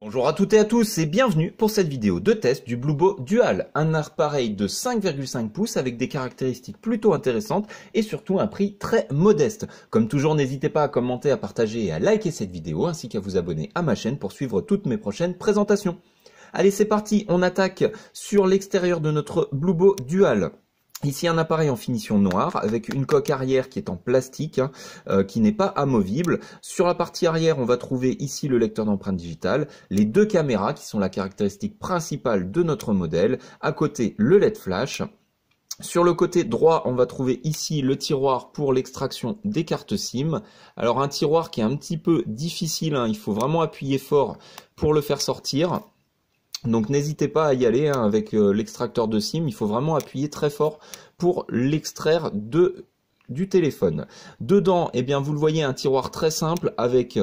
Bonjour à toutes et à tous et bienvenue pour cette vidéo de test du Bluebo Dual, un appareil de 5,5 pouces avec des caractéristiques plutôt intéressantes et surtout un prix très modeste. Comme toujours, n'hésitez pas à commenter, à partager et à liker cette vidéo ainsi qu'à vous abonner à ma chaîne pour suivre toutes mes prochaines présentations. Allez, c'est parti, on attaque sur l'extérieur de notre Bluebo Dual. Ici un appareil en finition noire avec une coque arrière qui est en plastique, qui n'est pas amovible. Sur la partie arrière, on va trouver ici le lecteur d'empreintes digitales, les deux caméras qui sont la caractéristique principale de notre modèle, à côté le LED flash. Sur le côté droit, on va trouver ici le tiroir pour l'extraction des cartes SIM. Alors un tiroir qui est un petit peu difficile, il faut vraiment appuyer fort pour le faire sortir. Donc n'hésitez pas à y aller avec l'extracteur de SIM, il faut vraiment appuyer très fort pour l'extraire du téléphone. Dedans, eh bien, vous le voyez, un tiroir très simple avec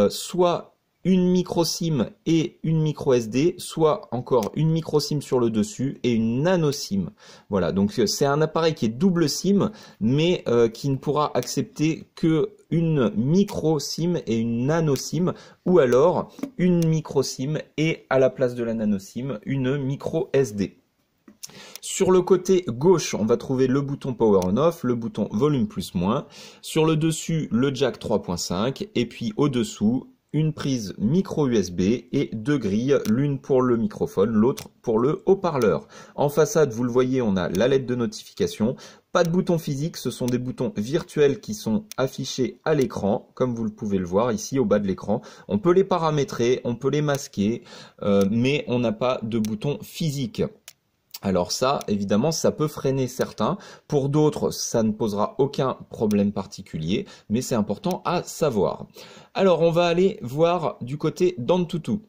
soit une micro SIM et une micro SD, soit encore une micro SIM sur le dessus et une nano SIM. Voilà, donc c'est un appareil qui est double SIM, mais qui ne pourra accepter que une micro SIM et une nano SIM, ou alors une micro SIM et à la place de la nano SIM, une micro SD. Sur le côté gauche, on va trouver le bouton Power On Off, le bouton Volume plus moins. Sur le dessus, le jack 3.5 et puis au-dessous, une prise micro USB et deux grilles, l'une pour le microphone, l'autre pour le haut-parleur. En façade, vous le voyez, on a la LED de notification. Pas de bouton physique, ce sont des boutons virtuels qui sont affichés à l'écran, comme vous pouvez le voir ici au bas de l'écran. On peut les paramétrer, on peut les masquer, mais on n'a pas de bouton physique. Alors ça, évidemment, ça peut freiner certains. Pour d'autres, ça ne posera aucun problème particulier, mais c'est important à savoir. Alors, on va aller voir du côté d'Antutu.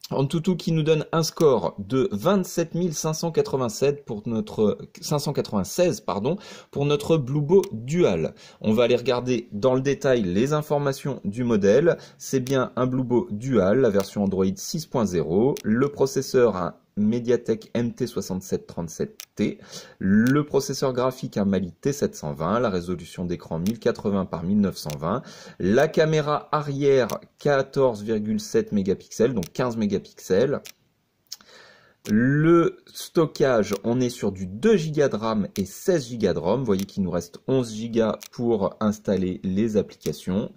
Antutu qui nous donne un score de 27 587 pour notre 596 pour notre Bluebo Dual. On va aller regarder dans le détail les informations du modèle. C'est bien un Bluebo Dual, la version Android 6.0, le processeur un Mediatek MT6737T, le processeur graphique un Mali T720, la résolution d'écran 1080 par 1920, la caméra arrière 14,7 mégapixels, donc 15 mégapixels. Le stockage, on est sur du 2 Go de RAM et 16 Go de ROM. Vous voyez qu'il nous reste 11 Go pour installer les applications.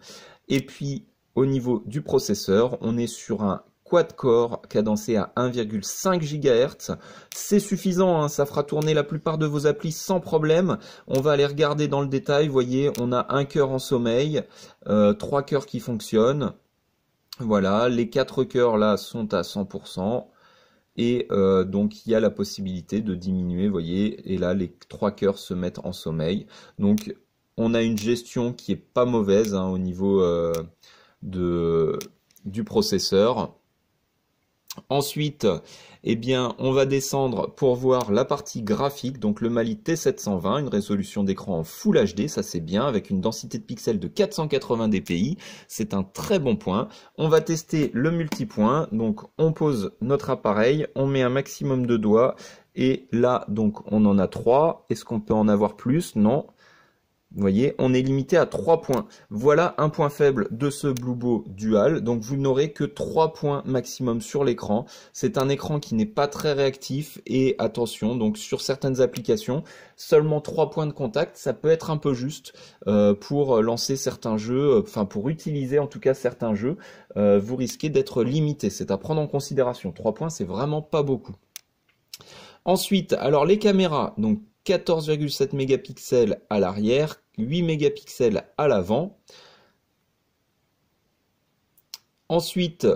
Et puis, au niveau du processeur, on est sur un quad-core cadencé à 1,5 GHz. C'est suffisant, ça fera tourner la plupart de vos applis sans problème. On va aller regarder dans le détail. Vous voyez, on a un cœur en sommeil, 3 cœurs qui fonctionnent. Voilà, les 4 cœurs là sont à 100%. Et donc il y a la possibilité de diminuer, vous voyez, et là les 3 cœurs se mettent en sommeil. Donc on a une gestion qui est pas mauvaise au niveau du processeur. Ensuite, eh bien, on va descendre pour voir la partie graphique, donc le Mali T720, une résolution d'écran en Full HD, ça c'est bien, avec une densité de pixels de 480 dpi, c'est un très bon point. On va tester le multipoint, donc on pose notre appareil, on met un maximum de doigts, et là, donc, on en a 3. Est-ce qu'on peut en avoir plus? Non. Vous voyez, on est limité à 3 points. Voilà un point faible de ce Bluebo Dual. Donc vous n'aurez que 3 points maximum sur l'écran. C'est un écran qui n'est pas très réactif. Et attention, donc sur certaines applications, seulement 3 points de contact, ça peut être un peu juste pour lancer certains jeux, enfin pour utiliser en tout cas certains jeux. Vous risquez d'être limité. C'est à prendre en considération. 3 points, c'est vraiment pas beaucoup. Ensuite, alors les caméras, donc 14,7 mégapixels à l'arrière, 8 mégapixels à l'avant. Ensuite,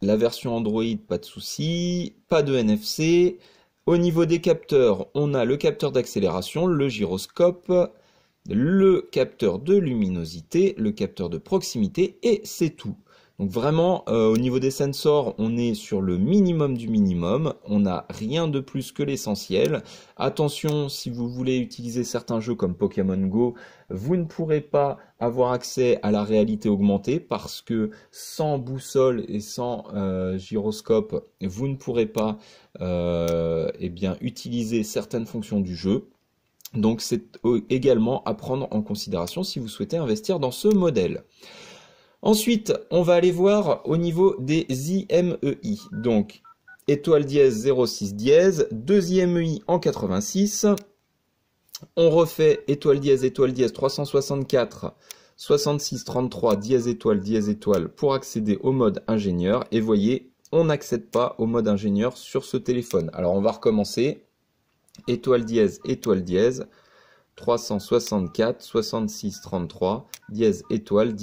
la version Android, pas de souci, pas de NFC. Au niveau des capteurs, on a le capteur d'accélération, le gyroscope, le capteur de luminosité, le capteur de proximité et c'est tout. Donc vraiment, au niveau des sensors, on est sur le minimum du minimum. On n'a rien de plus que l'essentiel. Attention, si vous voulez utiliser certains jeux comme Pokémon Go, vous ne pourrez pas avoir accès à la réalité augmentée parce que sans boussole et sans gyroscope, vous ne pourrez pas utiliser certaines fonctions du jeu. Donc c'est également à prendre en considération si vous souhaitez investir dans ce modèle. Ensuite, on va aller voir au niveau des IMEI. Donc, étoile dièse 06 dièse, 2 IMEI en 86. On refait étoile dièse 364, 66 33 dièse étoile pour accéder au mode ingénieur. Et voyez, on n'accède pas au mode ingénieur sur ce téléphone. Alors, on va recommencer. Étoile dièse 364, 66, 33, dièse étoile.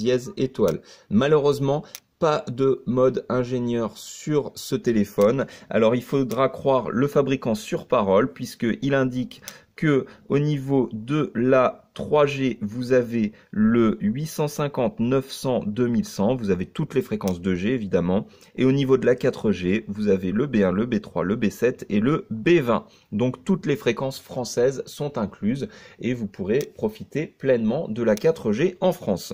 Malheureusement, pas de mode ingénieur sur ce téléphone. Alors, il faudra croire le fabricant sur parole, puisqu'il indique que au niveau de la 3G, vous avez le 850, 900, 2100, vous avez toutes les fréquences 2G évidemment, et au niveau de la 4G, vous avez le B1, le B3, le B7 et le B20. Donc toutes les fréquences françaises sont incluses et vous pourrez profiter pleinement de la 4G en France.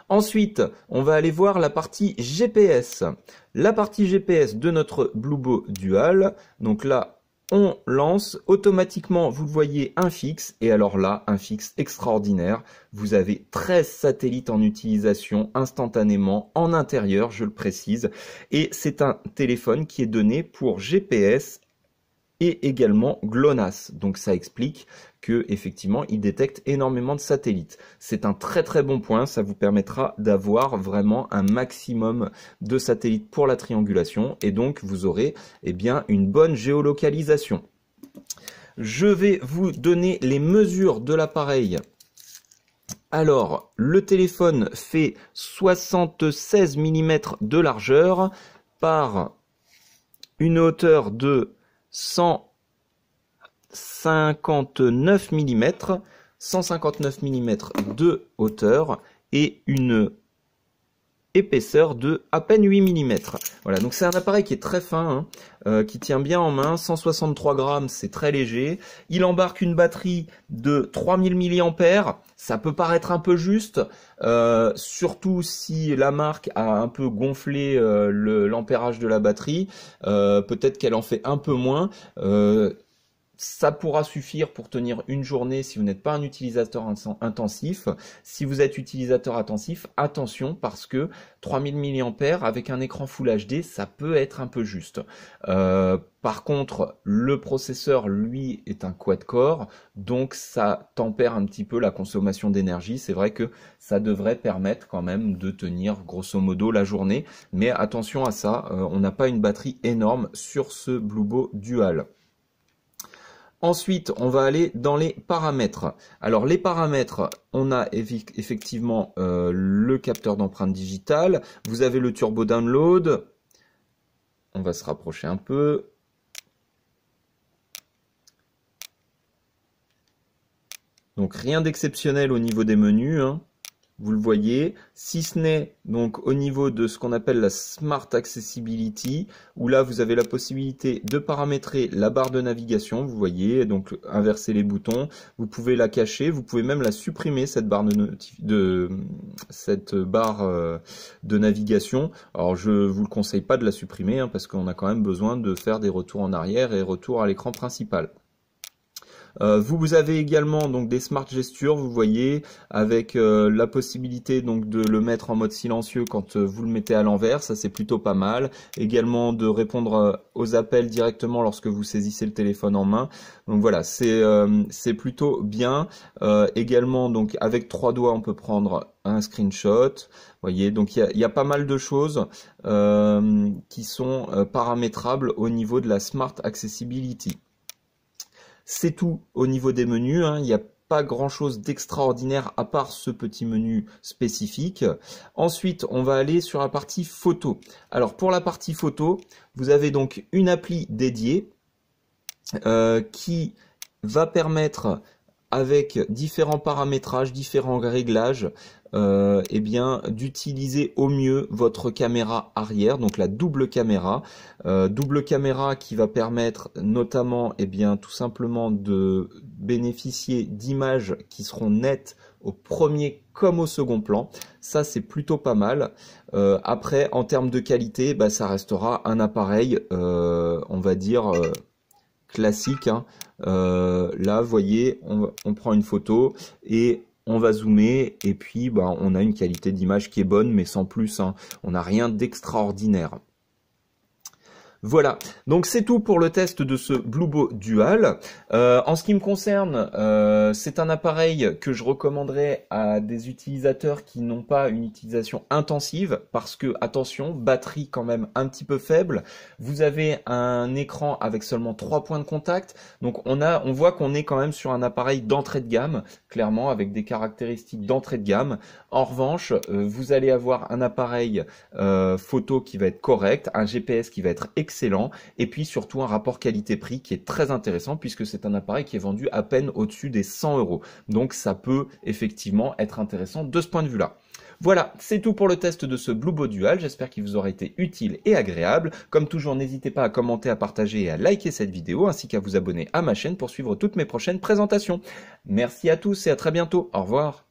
Ensuite, on va aller voir la partie GPS. La partie GPS de notre Bluebo Dual, donc là, on lance automatiquement, vous le voyez, un fixe, et alors là, un fixe extraordinaire. Vous avez 13 satellites en utilisation instantanément en intérieur, je le précise, et c'est un téléphone qui est donné pour GPS et également GLONASS. Donc ça explique que effectivement il détecte énormément de satellites. C'est un très très bon point, ça vous permettra d'avoir vraiment un maximum de satellites pour la triangulation et donc vous aurez bien une bonne géolocalisation. Je vais vous donner les mesures de l'appareil. Alors, le téléphone fait 76 mm de largeur par une hauteur de 159 mm, 159 mm de hauteur et une épaisseur de à peine 8 mm. Voilà, donc c'est un appareil qui est très fin, qui tient bien en main, 163 grammes, c'est très léger. Il embarque une batterie de 3000 mAh, ça peut paraître un peu juste, surtout si la marque a un peu gonflé l'ampérage de la batterie, peut-être qu'elle en fait un peu moins. Ça pourra suffire pour tenir une journée si vous n'êtes pas un utilisateur intensif. Si vous êtes utilisateur intensif, attention parce que 3000 mAh avec un écran Full HD, ça peut être un peu juste. Par contre, le processeur, lui, est un quad-core, donc ça tempère un petit peu la consommation d'énergie. C'est vrai que ça devrait permettre quand même de tenir grosso modo la journée, mais attention à ça, on n'a pas une batterie énorme sur ce Bluebo Dual. Ensuite, on va aller dans les paramètres. Alors, les paramètres, on a effectivement le capteur d'empreinte digitale. Vous avez le turbo download. On va se rapprocher un peu. Donc, rien d'exceptionnel au niveau des menus, hein. Vous le voyez, si ce n'est donc au niveau de ce qu'on appelle la Smart Accessibility, où là vous avez la possibilité de paramétrer la barre de navigation, vous voyez, donc inverser les boutons, vous pouvez la cacher, vous pouvez même la supprimer, cette barre de navigation. Alors je vous le conseille pas de la supprimer, hein, parce qu'on a quand même besoin de faire des retours en arrière et retour à l'écran principal. Vous avez également donc des smart gestures, vous voyez, avec la possibilité donc de le mettre en mode silencieux quand vous le mettez à l'envers, ça c'est plutôt pas mal. Également de répondre aux appels directement lorsque vous saisissez le téléphone en main. Donc voilà, c'est plutôt bien. Également donc avec 3 doigts on peut prendre un screenshot. Vous voyez, donc il y a pas mal de choses qui sont paramétrables au niveau de la Smart Accessibility. C'est tout au niveau des menus, hein. Il n'y a pas grand chose d'extraordinaire à part ce petit menu spécifique. Ensuite, on va aller sur la partie photo. Alors pour la partie photo, vous avez donc une appli dédiée qui va permettre, avec différents paramétrages, différents réglages, d'utiliser au mieux votre caméra arrière, donc la double caméra qui va permettre notamment tout simplement de bénéficier d'images qui seront nettes au premier comme au second plan. Ça c'est plutôt pas mal. Après en termes de qualité, ça restera un appareil on va dire classique, hein. Là vous voyez, on prend une photo et on va zoomer et puis on a une qualité d'image qui est bonne mais sans plus, hein. On n'a rien d'extraordinaire. Voilà, donc c'est tout pour le test de ce Bluebo Dual. En ce qui me concerne, c'est un appareil que je recommanderais à des utilisateurs qui n'ont pas une utilisation intensive parce que, attention, batterie quand même un petit peu faible. Vous avez un écran avec seulement 3 points de contact, donc on voit qu'on est quand même sur un appareil d'entrée de gamme, clairement avec des caractéristiques d'entrée de gamme. En revanche, vous allez avoir un appareil photo qui va être correct, un GPS qui va être excellent et puis surtout un rapport qualité-prix qui est très intéressant puisque c'est un appareil qui est vendu à peine au-dessus des 100 €. Donc ça peut effectivement être intéressant de ce point de vue-là. Voilà, c'est tout pour le test de ce Bluebo Dual, j'espère qu'il vous aura été utile et agréable. Comme toujours, n'hésitez pas à commenter, à partager et à liker cette vidéo, ainsi qu'à vous abonner à ma chaîne pour suivre toutes mes prochaines présentations. Merci à tous et à très bientôt, au revoir.